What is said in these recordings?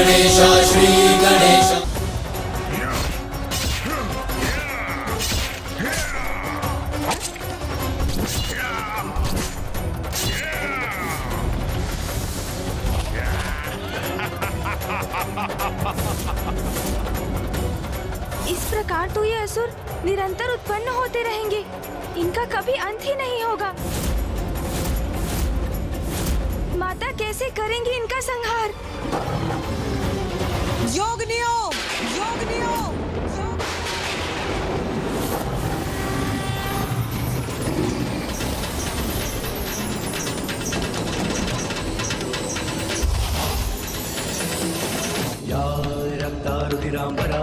गणेश श्री गणेश। इस प्रकार तो ये असुर निरंतर उत्पन्न होते रहेंगे, इनका कभी अंत ही नहीं होगा। माता कैसे करेंगी इनका संहार? योगनियो, योगनियो। या रक्तारुधिरांबरा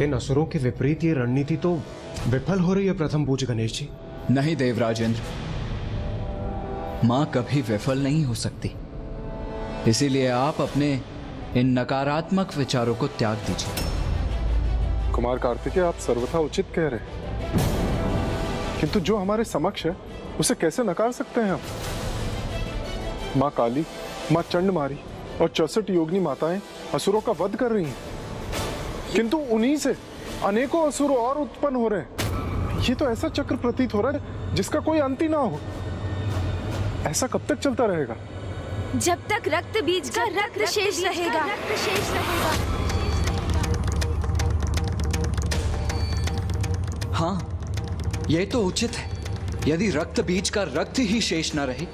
इन असुरों के विपरीत ये रणनीति तो विफल हो रही है प्रथम पूज्य गणेश जी। नहीं देवराजेंद्र, मां कभी विफल नहीं हो सकती। इसीलिए आप अपने इन नकारात्मक विचारों को त्याग दीजिए। कुमार कार्तिकेय, आप सर्वथा उचित कह रहे हैं, किंतु जो हमारे समक्ष है उसे कैसे नकार सकते हैं हम? मां काली, मां चंडमारी और 64 योगिनी माताएं असुरों का वध कर रही हैं, किंतु उन्हीं से अनेकों असुर और उत्पन्न हो रहे हैं। ये तो ऐसा चक्र प्रतीत हो रहा है जिसका कोई अंत ही ना हो। ऐसा कब तक चलता रहेगा? जब तक रक्त बीज का रक्त शेष रहेगा। हाँ, यह तो उचित है। यदि रक्त बीज का रक्त ही शेष न रहे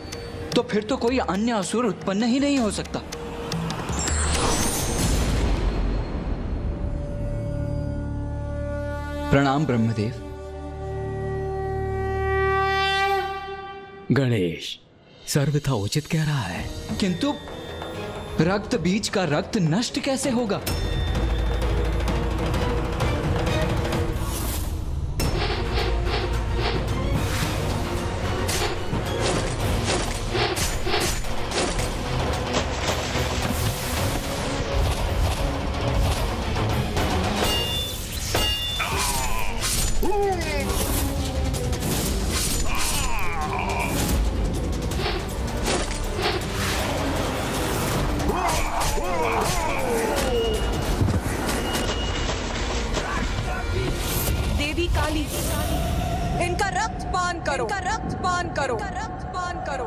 तो फिर तो कोई अन्य असुर उत्पन्न ही नहीं हो सकता। प्रणाम ब्रह्मदेव। गणेश सर्वथा उचित कह रहा है, किंतु रक्त बीज का रक्त नष्ट कैसे होगा? देवी काली, इनका रक्त पान करो, इनका रक्त पान करो, रक्त पान करो,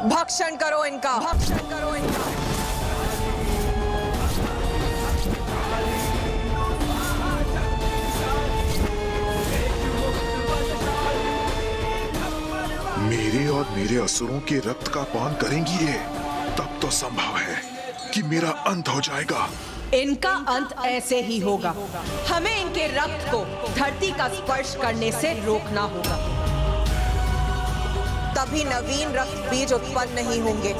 भक्षण करो इनका, भक्षण करो इनका। मेरे और मेरे असुरों के रक्त का पान करेंगी ये, तब तो संभव है कि मेरा अंत हो जाएगा। इनका अंत ऐसे ही होगा। हमें इनके रक्त को धरती का स्पर्श करने से रोकना होगा, तभी नवीन रक्त बीज उत्पन्न नहीं होंगे।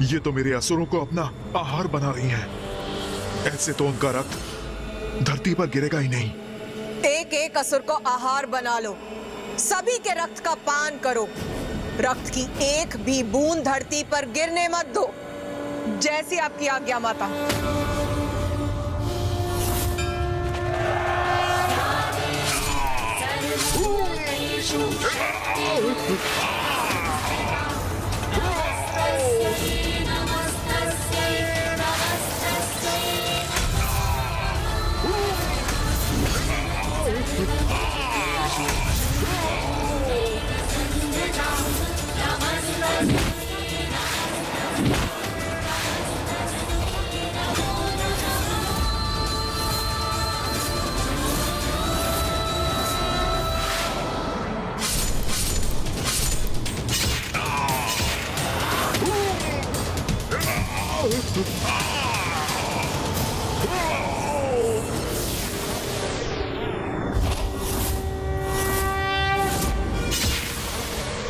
ये तो मेरे असुरों को अपना आहार बना रही हैं। ऐसे तो उनका रक्त धरती पर गिरेगा ही नहीं। एक एक असुर को आहार बना लो, सभी के रक्त का पान करो। रक्त की एक भी बूंद धरती पर गिरने मत दो। जैसी आपकी आज्ञा माता।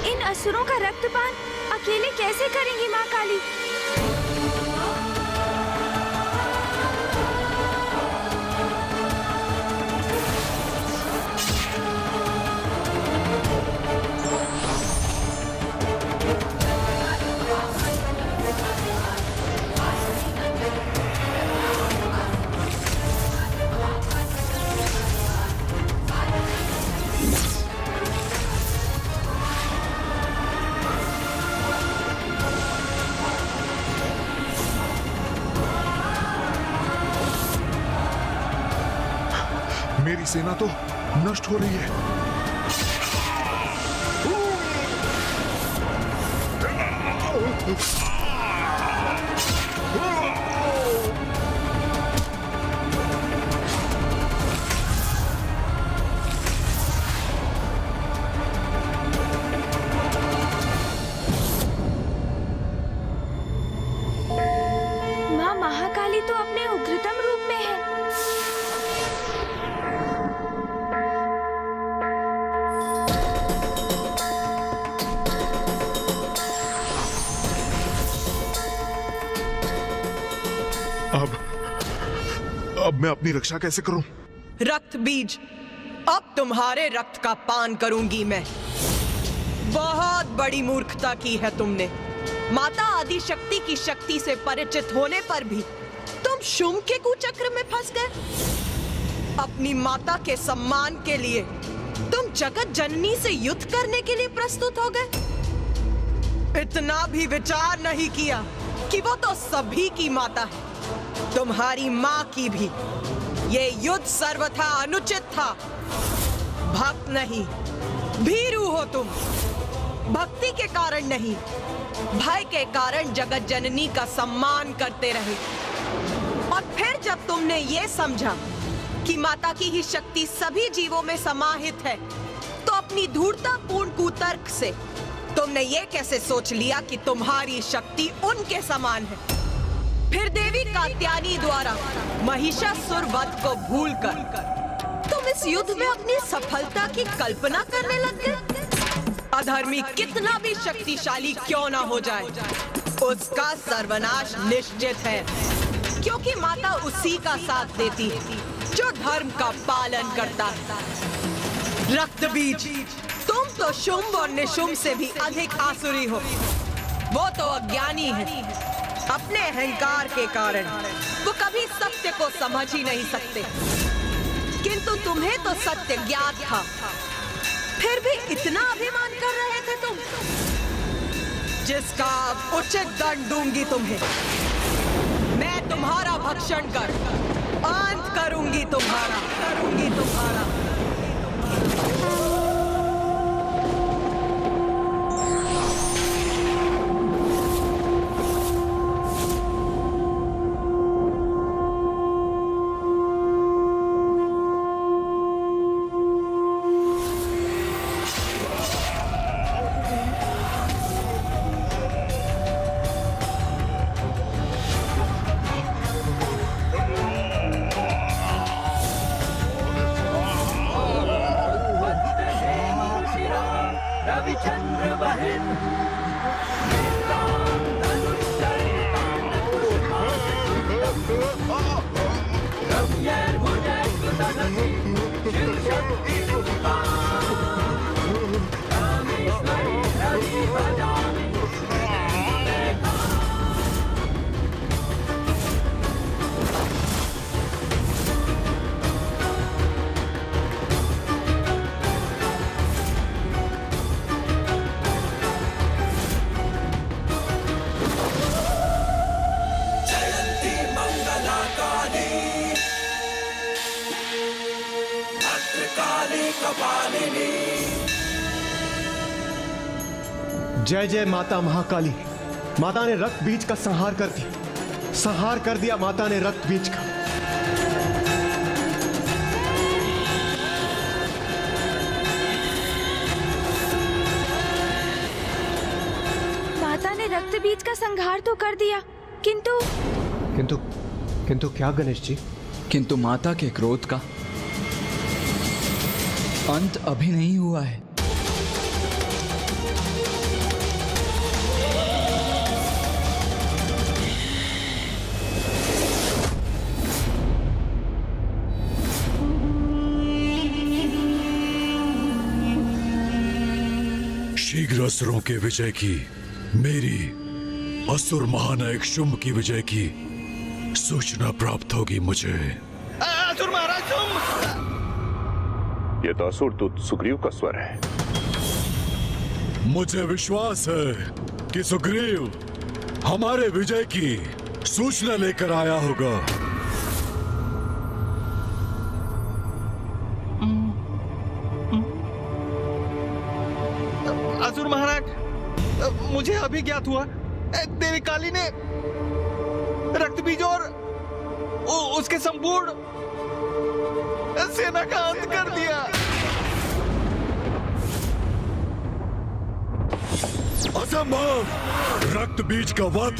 इन असुरों का रक्तपान अकेले कैसे करेंगी माँ काली? मेरी सेना तो नष्ट हो रही है। माँ महाकाली तो अपने उग्रतम रूप में है। अब मैं अपनी रक्षा कैसे करूं? रक्त बीज, अब तुम्हारे रक्त का पान करूंगी मैं। बहुत बड़ी मूर्खता की है तुमने। माता आदि शक्ति की शक्ति से परिचित होने पर भी तुम शुंभ के कुचक्र में फंस गए। अपनी माता के सम्मान के लिए तुम जगत जननी से युद्ध करने के लिए प्रस्तुत हो गए। इतना भी विचार नहीं किया कि वो तो सभी की माता है, तुम्हारी माँ की भी। ये युद्ध सर्वथा अनुचित था। भक्त नहीं, भीरू हो तुम। भक्ति के कारण नहीं, भय के कारण जगत जननी का सम्मान करते रहे। और फिर जब तुमने ये समझा कि माता की ही शक्ति सभी जीवों में समाहित है, तो अपनी धूर्ततापूर्ण कुतर्क से तुमने ये कैसे सोच लिया कि तुम्हारी शक्ति उनके समान है। फिर देवी कात्यायनी द्वारा महिषासुर वध को भूलकर तुम इस युद्ध में अपनी सफलता की कल्पना करने लग गए। अधर्मी कितना भी शक्तिशाली क्यों ना हो जाए, उसका सर्वनाश निश्चित है, क्योंकि माता उसी का साथ देती है जो धर्म का पालन करता है। रक्त बीज, तुम तो शुंभ और निशुंभ से भी अधिक आसुरी हो। वो तो अज्ञानी है। अपने अहंकार के कारण वो कभी सत्य को समझ ही नहीं सकते। किंतु तुम्हें तो सत्य ज्ञात था, फिर भी इतना अभिमान कर रहे थे तुम, जिसका उचित दंड दूंगी तुम्हें। मैं तुम्हारा भक्षण कर अंत करूंगी तुम्हारा। रविचंद्र बहन धनुष जय जय माता महाकाली। माता ने रक्त बीज का संहार कर दिया, संहार कर दिया माता ने रक्त बीज का। माता ने रक्त बीज का संहार तो कर दिया, किंतु किंतु क्या गणेश जी? किंतु माता के क्रोध का अंत अभी नहीं हुआ है। शीघ्र असुरों के विजय की, मेरी असुर महानायक शुंभ की विजय की सूचना प्राप्त होगी मुझे। असुर महाराज शुंभ! ये तो असुर दूत सुग्रीव का स्वर है। मुझे विश्वास है कि सुग्रीव हमारे विजय की सूचना लेकर आया होगा। असुर महाराज, मुझे अभी ज्ञात हुआ देवी काली ने रक्त बीज और उसके संपूर्ण सेना का अंत कर दिया। असंभव! रक्त बीज का वध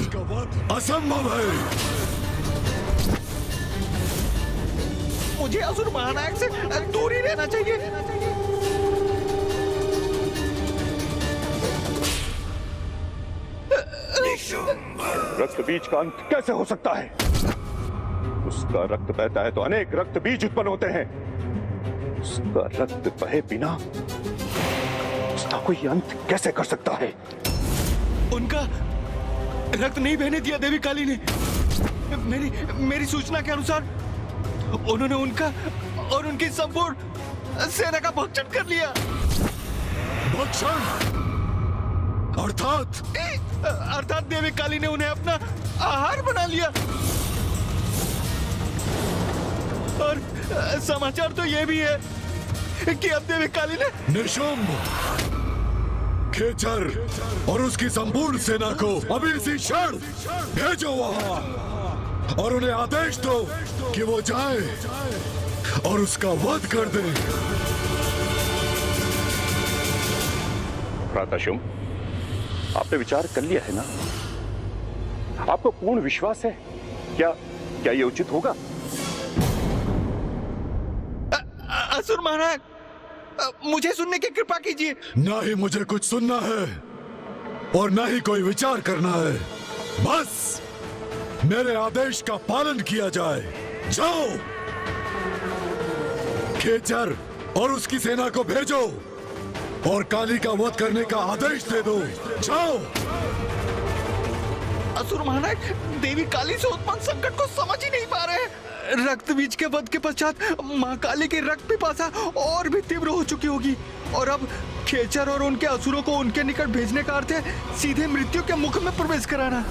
असंभव है। मुझे असुर महानायक से दूर ही रहना चाहिए। रक्त बीज का अंत कैसे हो सकता है? उसका रक्त बहता है तो अनेक रक्त बीज उत्पन्न होते हैं। उसका रक्त बहे बिना उसका कोई अंत कैसे कर सकता है? उनका रक्त नहीं बहने दिया देवी काली ने। मेरी सूचना के अनुसार उन्होंने उनका और उनकी संपूर्ण सेना का भक्षण कर लिया। भक्षण अर्थात देवी काली ने उन्हें अपना आहार बना लिया। और समाचार तो ये भी है कि अब देवी काली ने निशुंभ, खेचर और उसकी संपूर्ण सेना को अभी इसी क्षण भेजो वहां और उन्हें आदेश दो कि वो जाए और उसका वध कर दे। भ्राता शुंभ, आपने विचार कर लिया है ना? आपको पूर्ण विश्वास है? क्या ये उचित होगा? असुर महाराज, मुझे सुनने की कृपा कीजिए। ना ही मुझे कुछ सुनना है और ना ही कोई विचार करना है। बस मेरे आदेश का पालन किया जाए। जाओ, खेचर और उसकी सेना को भेजो और काली का वध करने का आदेश दे दो। जाओ। असुर महानायक देवी काली से उत्पन्न संकट को समझ ही नहीं पा रहे हैं। रक्त बीज के वध के पश्चात मां काली की रक्त पिपासा और भी तीव्र हो चुकी होगी और अब खेचर और उनके असुरों को उनके निकट भेजने का अर्थ है सीधे मृत्यु के मुख में प्रवेश कराना।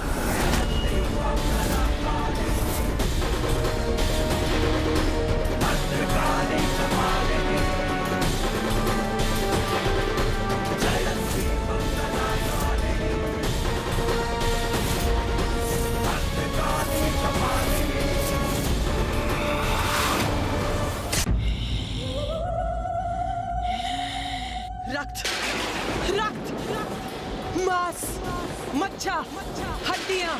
रक्त, मांस, मज्जा, हड्डियां।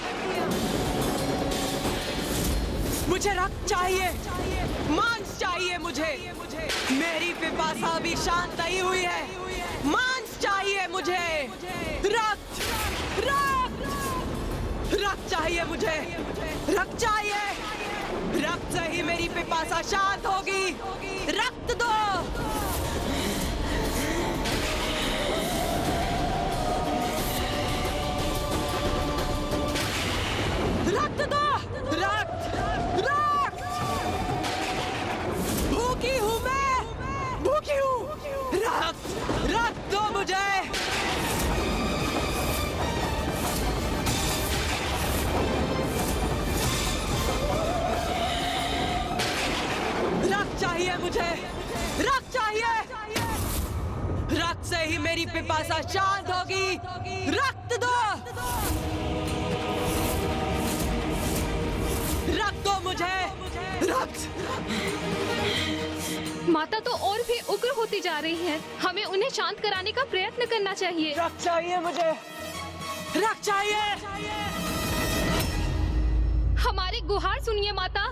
मुझे रक्त चाहिए, मांस चाहिए मुझे। मेरी पिपासा भी शांत नहीं हुई है। मांस चाहिए मुझे। रक्त, रक्त, रक्त चाहिए मुझे। रक्त चाहिए। रक्त से ही मेरी पिपासा शांत होगी। रक्त दो। रक्त दो। रक्त, रक्त। भूखी हूं मैं, भूखी हूं। रक्त, रक्त दो मुझे। रक्त चाहिए मुझे। रक्त चाहिए। पिपासा शांत होगी। रक्त दो, रक्त दो मुझे, रक्त। माता तो और भी उग्र होती जा रही है, हमें उन्हें शांत कराने का प्रयत्न करना चाहिए। रक्त चाहिए मुझे, रक्त चाहिए। हमारी गुहार सुनिए माता।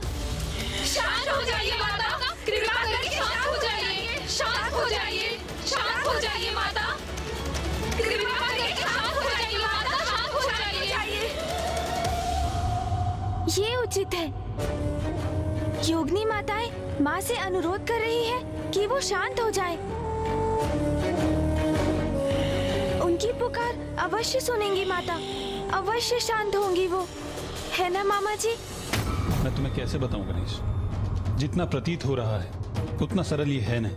शांत हो जाइए माता, कृपा करके शांत हो जाइए, शांत हो जाइए, शांत हो जाइए माता, कृपा करके शांत हो जाइए माता, शांत हो जाइए। ये उचित है। योगिनी माताएं माँ से अनुरोध कर रही है कि वो शांत हो जाए। उनकी पुकार अवश्य सुनेंगी माता, अवश्य शांत होंगी वो, है ना मामा जी? मैं तुम्हें कैसे बताऊं गणेश, जितना प्रतीत हो रहा है उतना सरल ये है नहीं।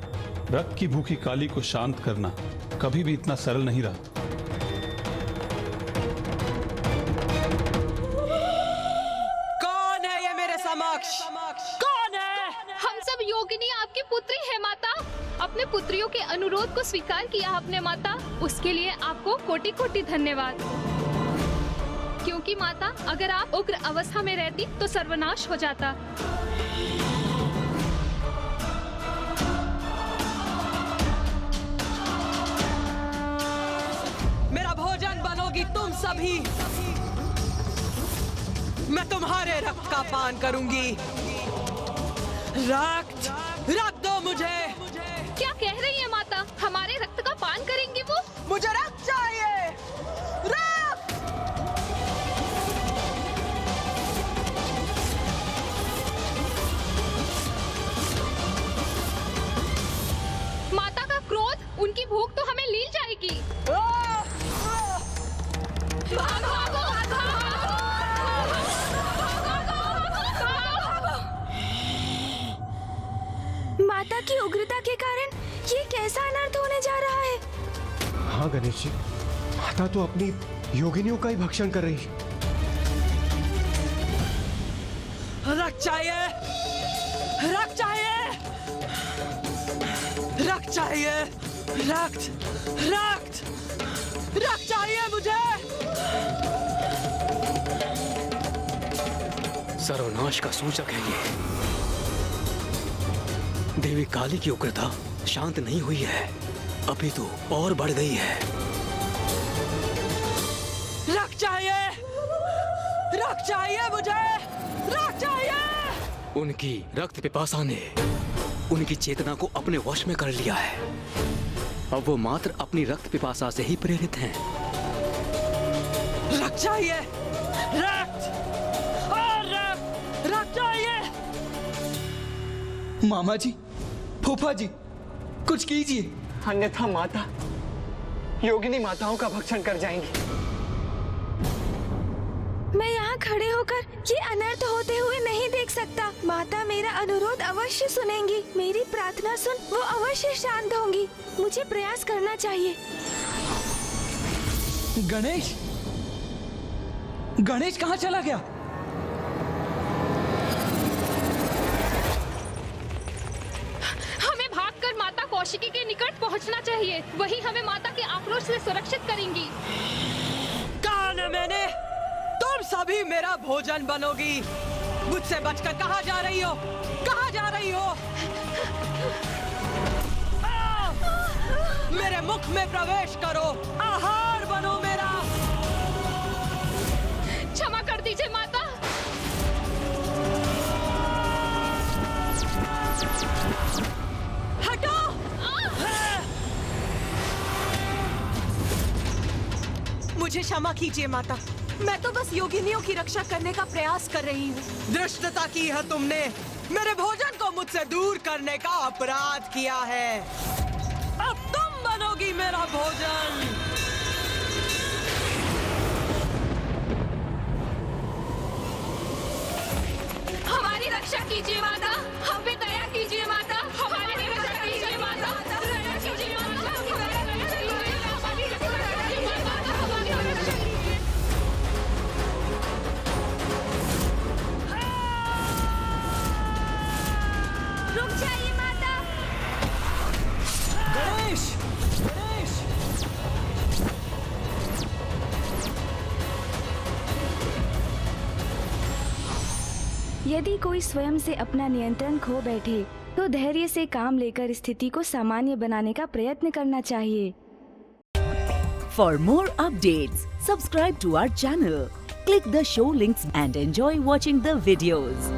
रक्त की भूखी काली को शांत करना कभी भी इतना सरल नहीं रहा। कौन है ये मेरे समक्ष? कौन है? हम सब योगिनी आपकी पुत्री है माता। अपने पुत्रियों के अनुरोध को स्वीकार किया आपने माता, उसके लिए आपको कोटि कोटि धन्यवाद। क्योंकि माता, अगर आप उग्र अवस्था में रहती तो सर्वनाश हो जाता। मेरा भोजन बनोगी तुम सभी। मैं तुम्हारे रक्त का पान करूंगी। रक्त, रक्त दो मुझे। क्या कह रही है माता? हमारे रक्त का पान करेंगी वो? मुझे रक्त चाहिए, रक्त। माता का क्रोध, उनकी भूख तो हमें लील जाएगी। भागो, भागो, माता की उग्रता के कारण ये कैसा अनर्थ होने जा रहा है? हाँ गणेश जी, माता तो अपनी योगिनियों का ही भक्षण कर रही है। रक्त चाहिए, रक्त चाहिए, रक्त चाहिए, रक्त, रक्त, रक्त चाहिए मुझे। सर्वनाश का सूचक है ये। देवी काली की उग्रता शांत नहीं हुई है, अभी तो और बढ़ गई है। रक्त चाहिए, रक्त चाहिए मुझे, रक्त चाहिए। उनकी रक्त पिपासा ने उनकी चेतना को अपने वश में कर लिया है। अब वो मात्र अपनी रक्त पिपासा से ही प्रेरित हैं। रक्त चाहिए, रक्त, और रक्त, रक्त चाहिए। मामा जी, फूफा जी, कुछ कीजिए, अन्यथा माता योगिनी माताओं का भक्षण कर जाएंगी। मैं यहाँ खड़े होकर ये अनर्थ होते हुए नहीं देख सकता। माता मेरा अनुरोध अवश्य सुनेंगी, मेरी प्रार्थना सुन वो अवश्य शांत होंगी। मुझे प्रयास करना चाहिए। गणेश, गणेश कहाँ चला गया? हमें भागकर माता कौशिकी के निकट पहुंचना चाहिए, वही हमें माता के आक्रोश से सुरक्षित करेंगी। कहा न मैंने, तुम सभी मेरा भोजन बनोगी। मुझसे बचकर कहाँ जा रही हो? कहाँ जा रही हो? मेरे मुख में प्रवेश करो, आहार बनो मेरा। क्षमा कर दीजिए माता। हटो। मुझे क्षमा कीजिए माता, मैं तो बस योगिनियों की रक्षा करने का प्रयास कर रही हूँ। धृष्टता की है तुमने, मेरे भोजन को मुझसे दूर करने का अपराध किया है। अब तुम बनोगी मेरा भोजन। हमारी रक्षा कीजिए माता, हम पे दया कीजिए माता, हमारी रक्षा कीजिए माता, दया कीजिए माता, हमारी रक्षा कीजिए माता, हमारी रक्षा कीजिए। रुक जाइए माता। गणेश, गणेश, यदि कोई स्वयं से अपना नियंत्रण खो बैठे तो धैर्य से काम लेकर स्थिति को सामान्य बनाने का प्रयत्न करना चाहिए। For more updates, subscribe to our channel, click the show links and enjoy watching the videos.